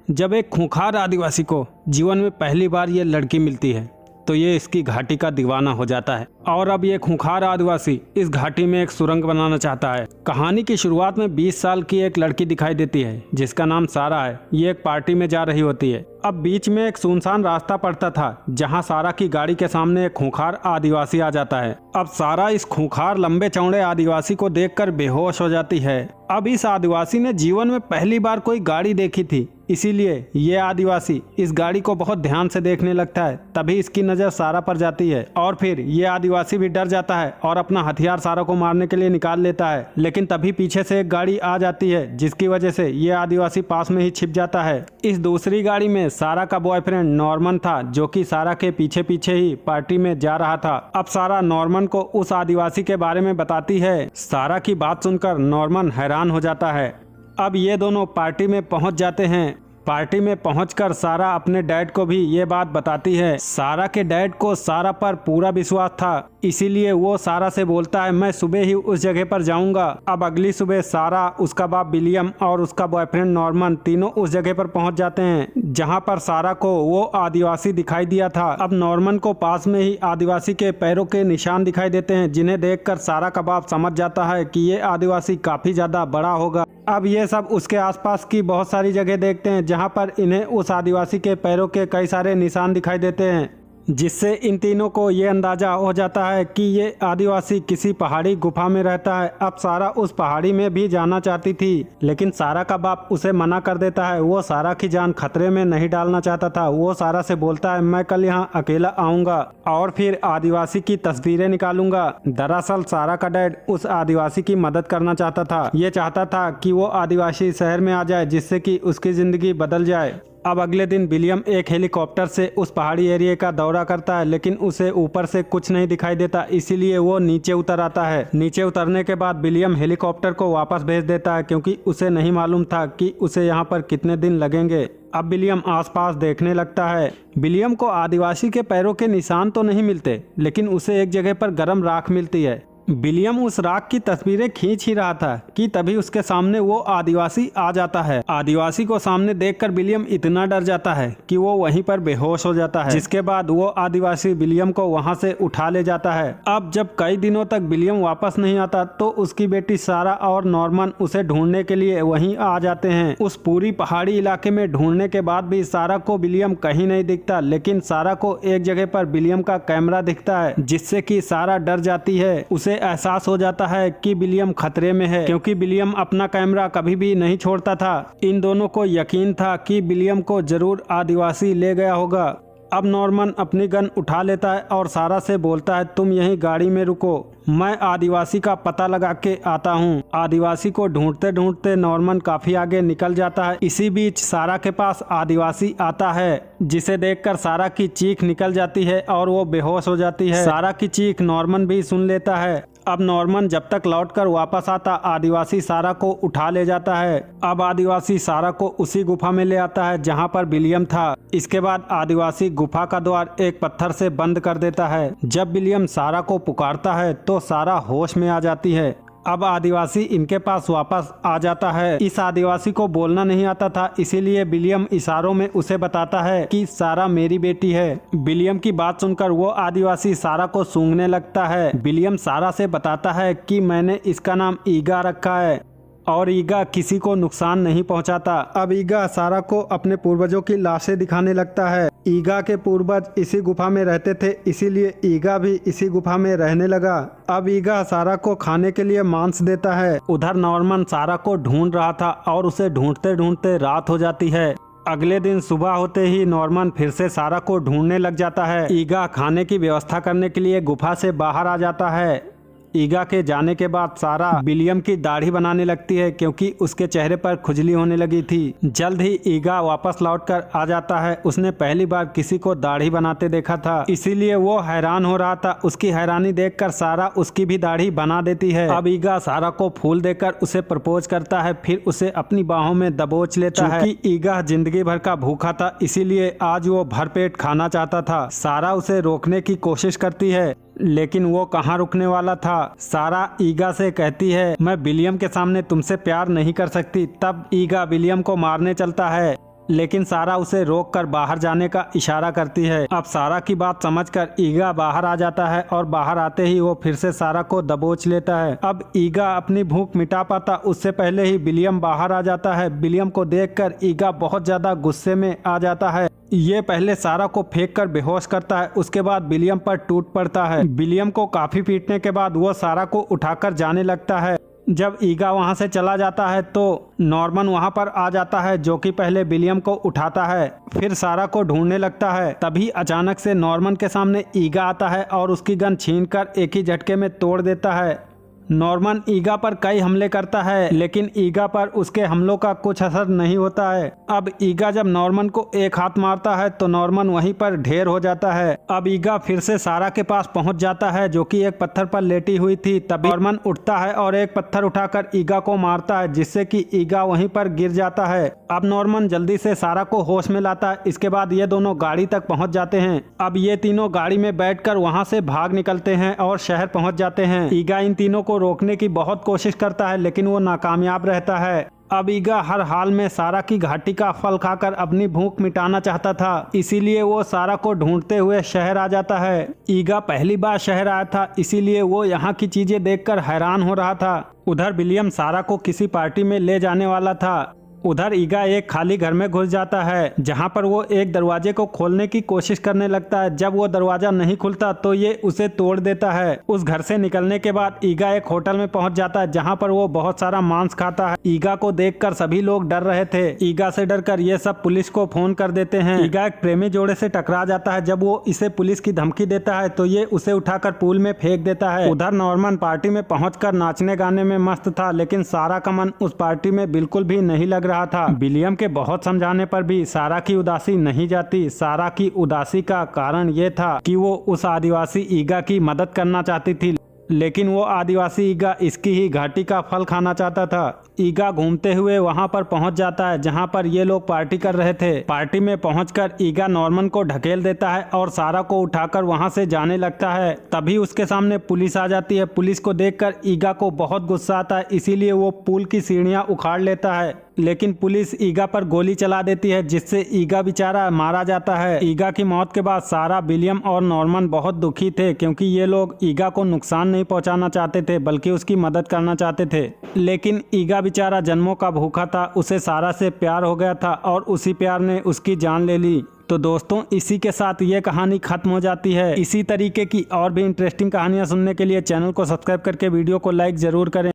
जब एक खूंखार आदिवासी को जीवन में पहली बार ये लड़की मिलती है तो ये इसकी घाटी का दीवाना हो जाता है और अब ये खूंखार आदिवासी इस घाटी में एक सुरंग बनाना चाहता है। कहानी की शुरुआत में 20 साल की एक लड़की दिखाई देती है जिसका नाम सारा है। ये एक पार्टी में जा रही होती है। अब बीच में एक सुनसान रास्ता पड़ता था जहां सारा की गाड़ी के सामने एक खूंखार आदिवासी आ जाता है। अब सारा इस खूंखार लंबे चौड़े आदिवासी को देखकर बेहोश हो जाती है। अब इस आदिवासी ने जीवन में पहली बार कोई गाड़ी देखी थी, इसीलिए ये आदिवासी इस गाड़ी को बहुत ध्यान से देखने लगता है। तभी इसकी नज़र सारा पर जाती है और फिर ये आदिवासी भी डर जाता है और अपना हथियार सारा को मारने के लिए निकाल लेता है। लेकिन तभी पीछे से एक गाड़ी आ जाती है जिसकी वजह से ये आदिवासी पास में ही छिप जाता है। इस दूसरी गाड़ी में सारा का बॉयफ्रेंड नॉर्मन था जो कि सारा के पीछे पीछे ही पार्टी में जा रहा था। अब सारा नॉर्मन को उस आदिवासी के बारे में बताती है। सारा की बात सुनकर नॉर्मन हैरान हो जाता है। अब ये दोनों पार्टी में पहुंच जाते हैं। पार्टी में पहुंचकर सारा अपने डैड को भी ये बात बताती है। सारा के डैड को सारा पर पूरा विश्वास था, इसीलिए वो सारा से बोलता है मैं सुबह ही उस जगह पर जाऊंगा। अब अगली सुबह सारा, उसका बाप विलियम और उसका बॉयफ्रेंड नॉर्मन तीनों उस जगह पर पहुंच जाते हैं जहां पर सारा को वो आदिवासी दिखाई दिया था। अब नॉर्मन को पास में ही आदिवासी के पैरों के निशान दिखाई देते हैं जिन्हें देखकर सारा का बाप समझ जाता है कि ये आदिवासी काफी ज्यादा बड़ा होगा। अब ये सब उसके आसपास की बहुत सारी जगह देखते हैं जहां पर इन्हें उस आदिवासी के पैरों के कई सारे निशान दिखाई देते हैं, जिससे इन तीनों को ये अंदाजा हो जाता है कि ये आदिवासी किसी पहाड़ी गुफा में रहता है। अब सारा उस पहाड़ी में भी जाना चाहती थी लेकिन सारा का बाप उसे मना कर देता है। वो सारा की जान खतरे में नहीं डालना चाहता था। वो सारा से बोलता है मैं कल यहाँ अकेला आऊंगा और फिर आदिवासी की तस्वीरें निकालूंगा। दरअसल सारा का डैड उस आदिवासी की मदद करना चाहता था। ये चाहता था कि वो आदिवासी शहर में आ जाए जिससे कि उसकी जिंदगी बदल जाए। अब अगले दिन विलियम एक हेलीकॉप्टर से उस पहाड़ी एरिया का दौरा करता है लेकिन उसे ऊपर से कुछ नहीं दिखाई देता, इसीलिए वो नीचे उतर आता है। नीचे उतरने के बाद विलियम हेलीकॉप्टर को वापस भेज देता है क्योंकि उसे नहीं मालूम था कि उसे यहाँ पर कितने दिन लगेंगे। अब विलियम आसपास देखने लगता है। विलियम को आदिवासी के पैरों के निशान तो नहीं मिलते लेकिन उसे एक जगह पर गर्म राख मिलती है। विलियम उस राख की तस्वीरें खींच ही रहा था कि तभी उसके सामने वो आदिवासी आ जाता है। आदिवासी को सामने देखकर विलियम इतना डर जाता है कि वो वहीं पर बेहोश हो जाता है, जिसके बाद वो आदिवासी विलियम को वहां से उठा ले जाता है। अब जब कई दिनों तक विलियम वापस नहीं आता तो उसकी बेटी सारा और नॉर्मन उसे ढूंढने के लिए वहीं आ जाते हैं। उस पूरी पहाड़ी इलाके में ढूंढने के बाद भी सारा को विलियम कहीं नहीं दिखता, लेकिन सारा को एक जगह पर विलियम का कैमरा दिखता है जिससे कि सारा डर जाती है। उसे एहसास हो जाता है कि विलियम खतरे में है क्योंकि विलियम अपना कैमरा कभी भी नहीं छोड़ता था। इन दोनों को यकीन था कि विलियम को जरूर आदिवासी ले गया होगा। अब नॉर्मन अपनी गन उठा लेता है और सारा से बोलता है तुम यहीं गाड़ी में रुको, मैं आदिवासी का पता लगा के आता हूँ। आदिवासी को ढूंढते ढूंढते नॉर्मन काफी आगे निकल जाता है। इसी बीच सारा के पास आदिवासी आता है जिसे देखकर सारा की चीख निकल जाती है और वो बेहोश हो जाती है। सारा की चीख नॉर्मन भी सुन लेता है। अब नॉर्मन जब तक लौटकर वापस आता आदिवासी सारा को उठा ले जाता है। अब आदिवासी सारा को उसी गुफा में ले आता है जहां पर विलियम था। इसके बाद आदिवासी गुफा का द्वार एक पत्थर से बंद कर देता है। जब विलियम सारा को पुकारता है तो सारा होश में आ जाती है। अब आदिवासी इनके पास वापस आ जाता है। इस आदिवासी को बोलना नहीं आता था, इसीलिए विलियम इशारों में उसे बताता है कि सारा मेरी बेटी है। विलियम की बात सुनकर वो आदिवासी सारा को सूंघने लगता है। विलियम सारा से बताता है कि मैंने इसका नाम ईगा रखा है और ईगा किसी को नुकसान नहीं पहुंचाता। अब ईगा सारा को अपने पूर्वजों की लाशें दिखाने लगता है। ईगा के पूर्वज इसी गुफा में रहते थे, इसीलिए ईगा भी इसी गुफा में रहने लगा। अब ईगा सारा को खाने के लिए मांस देता है। उधर नॉर्मन सारा को ढूंढ रहा था और उसे ढूंढते ढूंढते रात हो जाती है। अगले दिन सुबह होते ही नॉर्मन फिर से सारा को ढूंढने लग जाता है। ईगा खाने की व्यवस्था करने के लिए गुफा से बाहर आ जाता है। ईगा के जाने के बाद सारा विलियम की दाढ़ी बनाने लगती है क्योंकि उसके चेहरे पर खुजली होने लगी थी। जल्द ही ईगा वापस लौटकर आ जाता है। उसने पहली बार किसी को दाढ़ी बनाते देखा था, इसीलिए वो हैरान हो रहा था। उसकी हैरानी देखकर सारा उसकी भी दाढ़ी बना देती है। अब ईगा सारा को फूल देकर उसे प्रपोज करता है, फिर उसे अपनी बाहों में दबोच लेता है। क्योंकि ईगा जिंदगी भर का भूखा था, इसीलिए आज वो भरपेट खाना चाहता था। सारा उसे रोकने की कोशिश करती है लेकिन वो कहाँ रुकने वाला था। सारा ईगा से कहती है मैं विलियम के सामने तुमसे प्यार नहीं कर सकती। तब ईगा विलियम को मारने चलता है। लेकिन सारा उसे रोककर बाहर जाने का इशारा करती है। अब सारा की बात समझकर ईगा बाहर आ जाता है और बाहर आते ही वो फिर से सारा को दबोच लेता है। अब ईगा अपनी भूख मिटा पाता उससे पहले ही विलियम बाहर आ जाता है। विलियम को देखकर ईगा बहुत ज्यादा गुस्से में आ जाता है। ये पहले सारा को फेंक कर बेहोश करता है, उसके बाद विलियम पर टूट पड़ता है। विलियम को काफी पीटने के बाद वो सारा को उठाकर जाने लगता है। जब ईगा वहां से चला जाता है तो नॉर्मन वहां पर आ जाता है, जो कि पहले विलियम को उठाता है, फिर सारा को ढूंढने लगता है। तभी अचानक से नॉर्मन के सामने ईगा आता है और उसकी गन छीनकर एक ही झटके में तोड़ देता है। नॉर्मन ईगा पर कई हमले करता है, लेकिन ईगा पर उसके हमलों का कुछ असर नहीं होता है। अब ईगा जब नॉर्मन को एक हाथ मारता है तो नॉर्मन वहीं पर ढेर हो जाता है। अब ईगा फिर से सारा के पास पहुंच जाता है, जो कि एक पत्थर पर लेटी हुई थी। तभी नॉर्मन उठता है और एक पत्थर उठाकर ईगा को मारता है, जिससे कि ईगा वहीं पर गिर जाता है। अब नॉर्मन जल्दी से सारा को होश में लाता है। इसके बाद ये दोनों गाड़ी तक पहुँच जाते हैं। अब ये तीनों गाड़ी में बैठकर वहाँ से भाग निकलते हैं और शहर पहुँच जाते हैं। ईगा इन तीनों को रोकने की बहुत कोशिश करता है, लेकिन वो नाकामयाब रहता है। अब ईगा हर हाल में सारा की घाटी का फल खाकर अपनी भूख मिटाना चाहता था, इसीलिए वो सारा को ढूंढते हुए शहर आ जाता है। ईगा पहली बार शहर आया था, इसीलिए वो यहाँ की चीजें देखकर हैरान हो रहा था। उधर विलियम सारा को किसी पार्टी में ले जाने वाला था। उधर ईगा एक खाली घर में घुस जाता है, जहां पर वो एक दरवाजे को खोलने की कोशिश करने लगता है। जब वो दरवाजा नहीं खुलता तो ये उसे तोड़ देता है। उस घर से निकलने के बाद ईगा एक होटल में पहुंच जाता है, जहां पर वो बहुत सारा मांस खाता है। ईगा को देखकर सभी लोग डर रहे थे। ईगा से डरकर ये सब पुलिस को फोन कर देते हैं। ईगा एक प्रेमी जोड़े से टकरा जाता है। जब वो इसे पुलिस की धमकी देता है तो ये उसे उठाकर पूल में फेंक देता है। उधर नॉर्मन पार्टी में पहुंचकर नाचने गाने में मस्त था, लेकिन सारा का मन उस पार्टी में बिल्कुल भी नहीं लग रहा था। विलियम के बहुत समझाने पर भी सारा की उदासी नहीं जाती। सारा की उदासी का कारण ये था कि वो उस आदिवासी ईगा की मदद करना चाहती थी, लेकिन वो आदिवासी ईगा इसकी ही घाटी का फल खाना चाहता था। ईगा घूमते हुए वहां पर पहुंच जाता है, जहां पर ये लोग पार्टी कर रहे थे। पार्टी में पहुंचकर ईगा नॉर्मन को ढकेल देता है और सारा को उठाकर वहां से जाने लगता है। तभी उसके सामने पुलिस आ जाती है। पुलिस को देखकर ईगा को बहुत गुस्सा आता है, इसीलिए वो पुल की सीढ़ियां उखाड़ लेता है, लेकिन पुलिस ईगा पर गोली चला देती है, जिससे ईगा बेचारा मारा जाता है। ईगा की मौत के बाद सारा, विलियम और नॉर्मन बहुत दुखी थे, क्योंकि ये लोग ईगा को नुकसान नहीं पहुंचाना चाहते थे, बल्कि उसकी मदद करना चाहते थे। लेकिन ईगा बेचारा जन्मों का भूखा था, उसे सारा से प्यार हो गया था और उसी प्यार ने उसकी जान ले ली। तो दोस्तों, इसी के साथ ये कहानी खत्म हो जाती है। इसी तरीके की और भी इंटरेस्टिंग कहानियां सुनने के लिए चैनल को सब्सक्राइब करके वीडियो को लाइक जरूर करें।